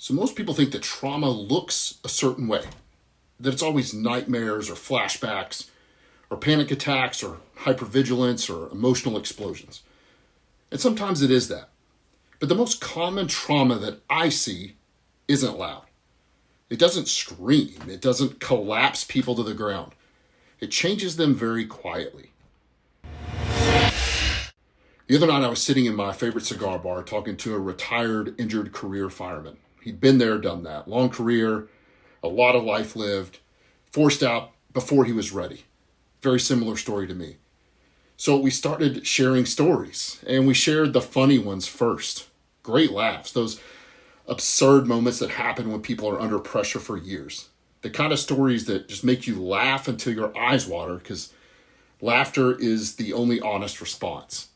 So most people think that trauma looks a certain way, that it's always nightmares or flashbacks or panic attacks or hypervigilance or emotional explosions. And sometimes it is that. But the most common trauma that I see isn't loud. It doesn't scream. It doesn't collapse people to the ground. It changes them very quietly. The other night I was sitting in my favorite cigar bar talking to a retired, injured career fireman. He'd been there, done that. Long career, a lot of life lived, forced out before he was ready. Very similar story to me. So we started sharing stories, and we shared the funny ones first. Great laughs, those absurd moments that happen when people are under pressure for years. The kind of stories that just make you laugh until your eyes water, because laughter is the only honest response.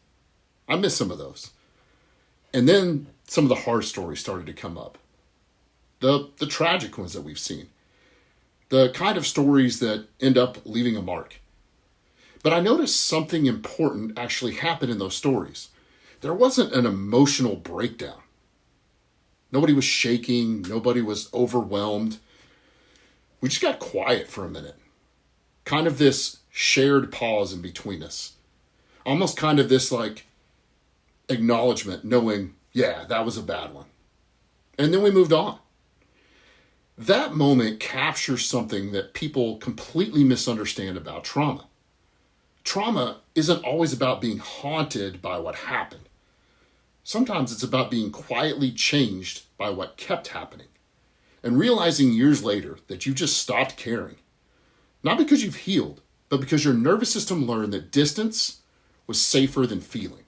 I miss some of those. And then some of the hard stories started to come up. The tragic ones that we've seen. The kind of stories that end up leaving a mark. But I noticed something important actually happened in those stories. There wasn't an emotional breakdown. Nobody was shaking. Nobody was overwhelmed. We just got quiet for a minute. Kind of this shared pause in between us. Almost kind of this like acknowledgement, knowing, yeah, that was a bad one. And then we moved on. That moment captures something that people completely misunderstand about trauma. Trauma isn't always about being haunted by what happened. Sometimes it's about being quietly changed by what kept happening and realizing years later that you just stopped caring. Not because you've healed, but because your nervous system learned that distance was safer than feeling.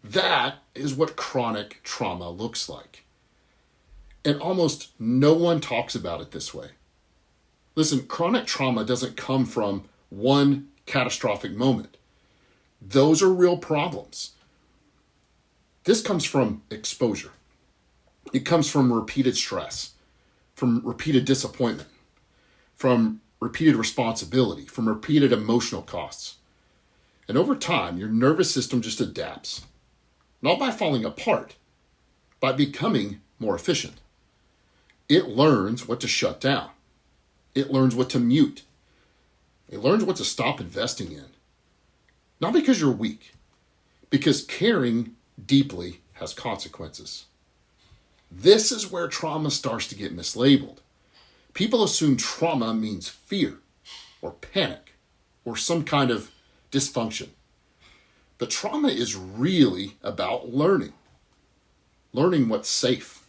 That is what chronic trauma looks like. And almost no one talks about it this way. Listen, chronic trauma doesn't come from one catastrophic moment. Those are real problems. This comes from exposure. It comes from repeated stress, from repeated disappointment, from repeated responsibility, from repeated emotional costs. And over time, your nervous system just adapts. Not by falling apart, by becoming more efficient. It learns what to shut down. It learns what to mute. It learns what to stop investing in. Not because you're weak, because caring deeply has consequences. This is where trauma starts to get mislabeled. People assume trauma means fear or panic or some kind of dysfunction. But trauma is really about learning. Learning what's safe.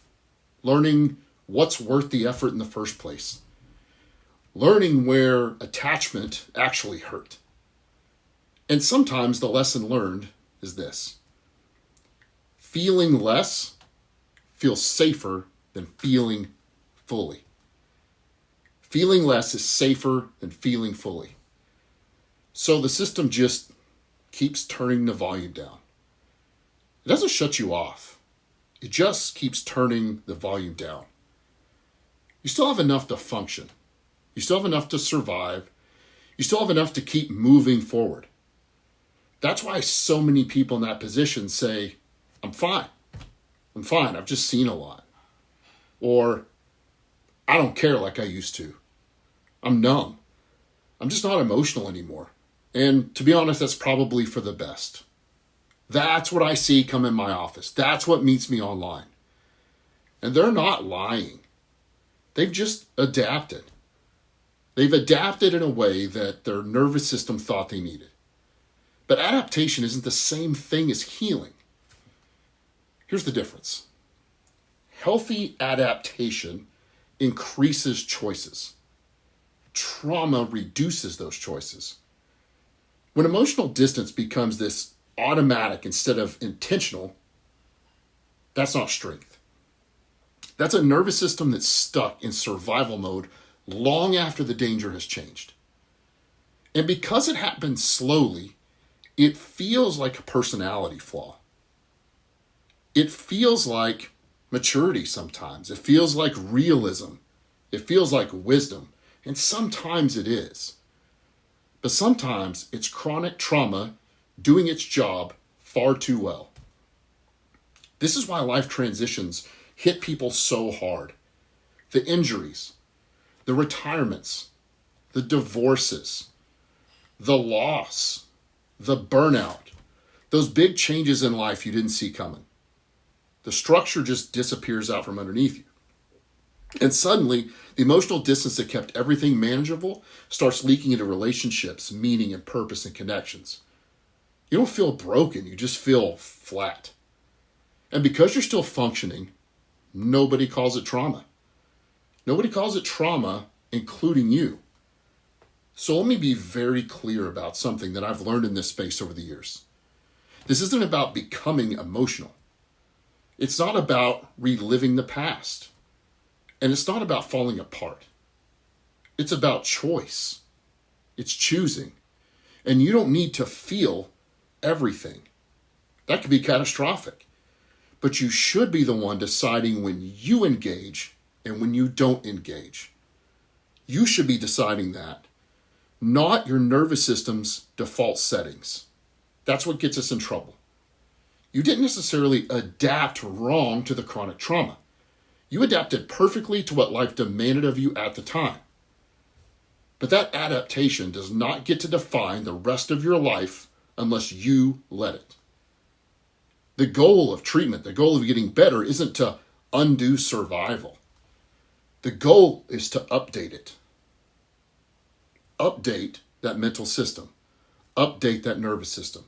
Learning what's worth the effort in the first place. Learning where attachment actually hurt. And sometimes the lesson learned is this. Feeling less feels safer than feeling fully. Feeling less is safer than feeling fully. So the system just keeps turning the volume down. It doesn't shut you off. It just keeps turning the volume down. You still have enough to function. You still have enough to survive. You still have enough to keep moving forward. That's why so many people in that position say, I'm fine. I'm fine. I've just seen a lot. Or, I don't care like I used to. I'm numb. I'm just not emotional anymore. And to be honest, that's probably for the best. That's what I see come in my office. That's what meets me online. And they're not lying. They've just adapted. They've adapted in a way that their nervous system thought they needed. But adaptation isn't the same thing as healing. Here's the difference. Healthy adaptation increases choices. Trauma reduces those choices. When emotional distance becomes this automatic instead of intentional, that's not strength. That's a nervous system that's stuck in survival mode long after the danger has changed. And because it happens slowly, it feels like a personality flaw. It feels like maturity sometimes. It feels like realism. It feels like wisdom. And sometimes it is. But sometimes it's chronic trauma doing its job far too well. This is why life transitions hit people so hard. The injuries, the retirements, the divorces, the loss, the burnout, those big changes in life you didn't see coming. The structure just disappears out from underneath you. And suddenly, the emotional distance that kept everything manageable starts leaking into relationships, meaning and purpose and connections. You don't feel broken, you just feel flat. And because you're still functioning, nobody calls it trauma. Nobody calls it trauma, including you. So let me be very clear about something that I've learned in this space over the years. This isn't about becoming emotional. It's not about reliving the past. And it's not about falling apart. It's about choice. It's choosing. And you don't need to feel everything. That could be catastrophic. But you should be the one deciding when you engage and when you don't engage. You should be deciding that, not your nervous system's default settings. That's what gets us in trouble. You didn't necessarily adapt wrong to the chronic trauma. You adapted perfectly to what life demanded of you at the time. But that adaptation does not get to define the rest of your life unless you let it. The goal of treatment, the goal of getting better, isn't to undo survival. The goal is to update it. Update that mental system. Update that nervous system.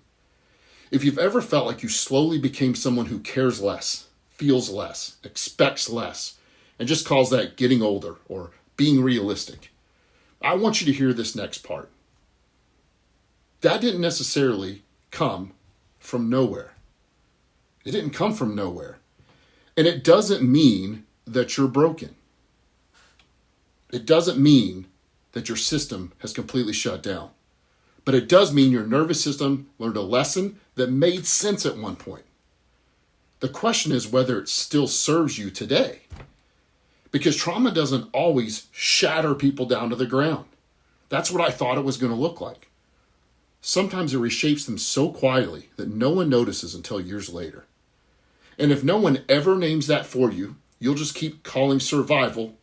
If you've ever felt like you slowly became someone who cares less, feels less, expects less, and just calls that getting older or being realistic, I want you to hear this next part. That didn't necessarily come from nowhere. It didn't come from nowhere. And it doesn't mean that you're broken. It doesn't mean that your system has completely shut down. But it does mean your nervous system learned a lesson that made sense at one point. The question is whether it still serves you today. Because trauma doesn't always shatter people down to the ground. That's what I thought it was going to look like. Sometimes it reshapes them so quietly that no one notices until years later. And if no one ever names that for you, you'll just keep calling survival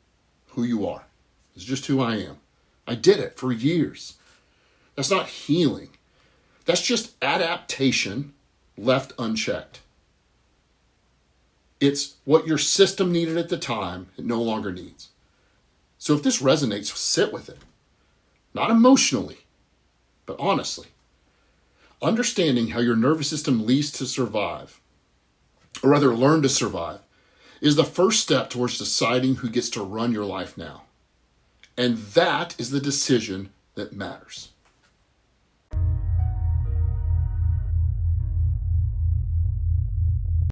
who you are. It's just who I am. I did it for years. That's not healing. That's just adaptation left unchecked. It's what your system needed at the time, it no longer needs. So if this resonates, sit with it. Not emotionally, but honestly. Understanding how your nervous system leads to survive, or rather learn to survive, is the first step towards deciding who gets to run your life now. And that is the decision that matters.